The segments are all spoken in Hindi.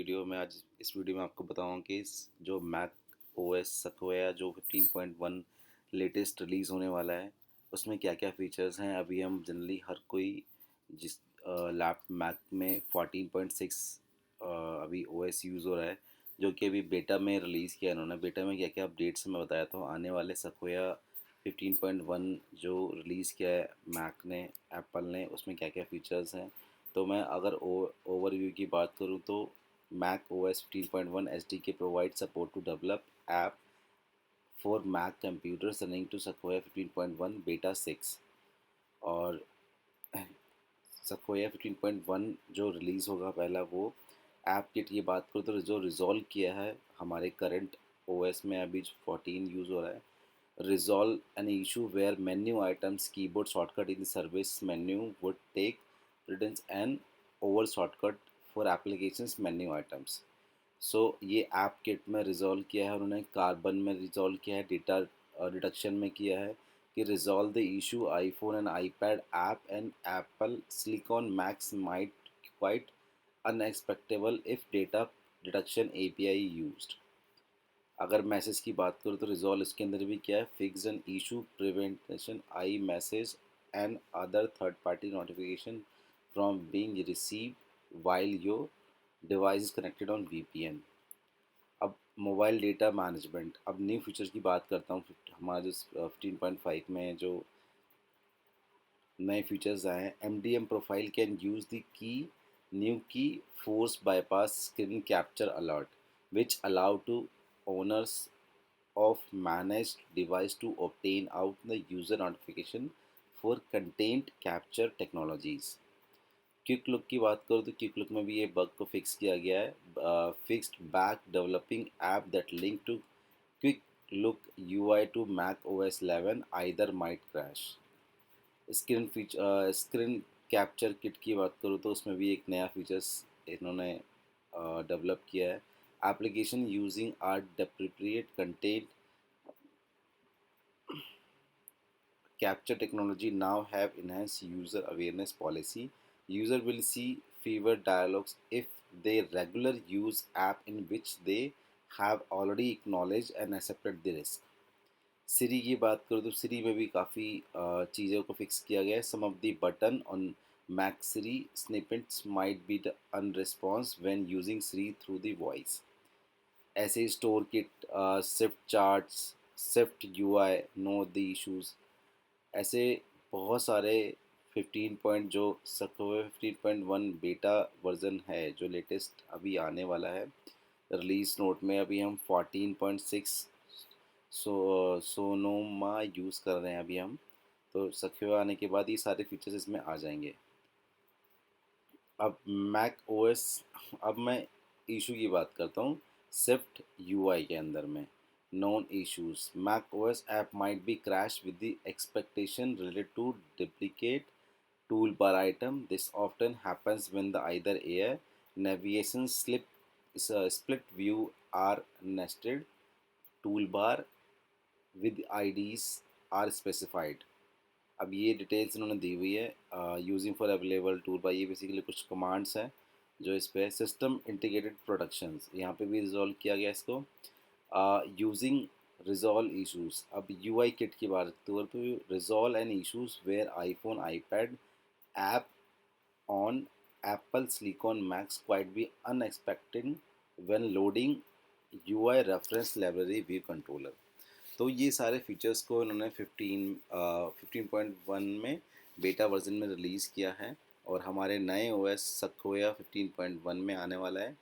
वीडियो में आज इस वीडियो में आपको बताऊंगा कि जो मैक ओएस सक्वेया जो 15.1 लेटेस्ट रिलीज़ होने वाला है उसमें क्या क्या फीचर्स हैं। अभी हम जनरली हर कोई जिस लैप मैक में 14.6 अभी ओएस यूज़ हो रहा है, जो कि अभी बेटा में रिलीज़ किया इन्होंने। बेटा में क्या क्या अपडेट्स मैं बताया था आने वाले सक्वेया 15.1 जो रिलीज़ किया है मैक ने, एप्पल ने, उसमें क्या क्या फीचर्स हैं। तो मैं अगर ओवरव्यू की बात करूँ तो Mac OS 15.1 SDK provides support to develop app for Mac computers running to Sequoia 15.1 Beta 6। और Sequoia 15.1 जो रिलीज़ होगा पहला वो ऐप किट की बात करूँ तो जो रिजॉल्व किया है हमारे करंट OS में अभी जो 14 यूज़ हो रहा है। Resolve an issue where menu items keyboard shortcut in the service menu would take precedence and over shortcut for applications menu items। ये ऐप किट में रिजॉल्व किया है उन्होंने, कार्बन में रिजॉल्व किया है, डेटा रिडक्शन में किया है कि resolve the issue iPhone and iPad app and Apple silicon max might quite unexpectable if data reduction API used. अगर मैसेज की बात करूँ तो रिजॉल्व इसके अंदर भी क्या है, fix an issue prevention I message and other third party notification from being received while your device is connected on VPN. अब मोबाइल डेटा मैनेजमेंट, अब न्यू फीचर्स की बात करता हूँ। हमारा जो 15.5 में जो नए फीचर्स आए हैं, M D M profile can use the key new key force bypass screen capture alert which allow to owners of managed device to obtain out the user notification for content capture technologies। Quick look की बात करूँ तो क्विक लुक में भी ये बग को फिक्स किया गया है। Fixed back developing app that link to quick look UI to Mac OS 11 either might crash. Screen capture kit की बात करूँ तो उसमें भी एक नया फीचर्स इन्होंने डेवलप किया है। Application using our deprecate content capture technology now have enhanced user awareness policy. User will see fewer dialogues if they regular use app in which they have already acknowledged and accepted the risk। सिरी की बात करूँ तो सिरी में भी काफ़ी चीज़ों को फिक्स किया गया है। Some of the button on Mac Siri snippets might be the unresponsive when using Siri through the voice. ऐसे store kit, shift charts, shift UI know the issues, ऐसे बहुत सारे 15 पॉइंट जो सक्वे 15.1 बेटा वर्जन है जो लेटेस्ट अभी आने वाला है। रिलीज नोट में अभी हम 14.6 सोनोमा यूज़ कर रहे हैं अभी हम। तो सक्वे आने के बाद ये सारे फीचर्स इसमें आ जाएंगे। अब मैक ओएस, अब मैं इशू की बात करता हूँ स्विफ्ट यूआई के अंदर में। known issues, Mac OS app might be crashed with the expectation related to duplicate toolbar item. This often happens when the either air navigation split view are nested toolbar with IDs are specified। अब ये डिटेल्स इन्होंने दी हुई है। Using for available tool by, ये बेसिकली कुछ कमांड्स हैं जो इस पे सिस्टम इंटीग्रेटेड प्रोडक्शंस, यहाँ पे भी रिजॉल्व किया गया इसको। यूजिंग रिजॉल्व इशूज़, अब यूआई किट की बात करूँ तो resolve and issues where iPhone iPad app on Apple silicon Macs quite be unexpected when loading UI reference library view controller. तो ये सारे फीचर्स को इन्होंने 15.1 में बेटा वर्जन में रिलीज़ किया है और हमारे नए ओएस सक्वेया 15.1 में आने वाला है।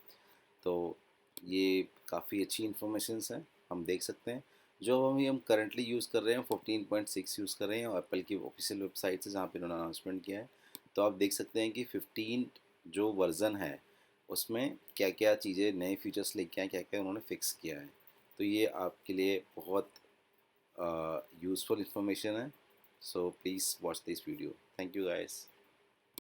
तो ये काफ़ी अच्छी इन्फॉर्मेशंस हैं, हम देख सकते हैं। जो अभी हम करंटली यूज़ कर रहे हैं 14.6 यूज़ कर रहे हैं और एप्पल की ऑफिशियल वेबसाइट से जहाँ पे उन्होंने अनाउंसमेंट किया है। तो आप देख सकते हैं कि 15 जो वर्ज़न है उसमें क्या क्या चीज़ें नए फीचर्स लेके आए, क्या क्या उन्होंने फिक्स किया है। तो ये आपके लिए बहुत useful information है। So please watch this video. Thank you guys.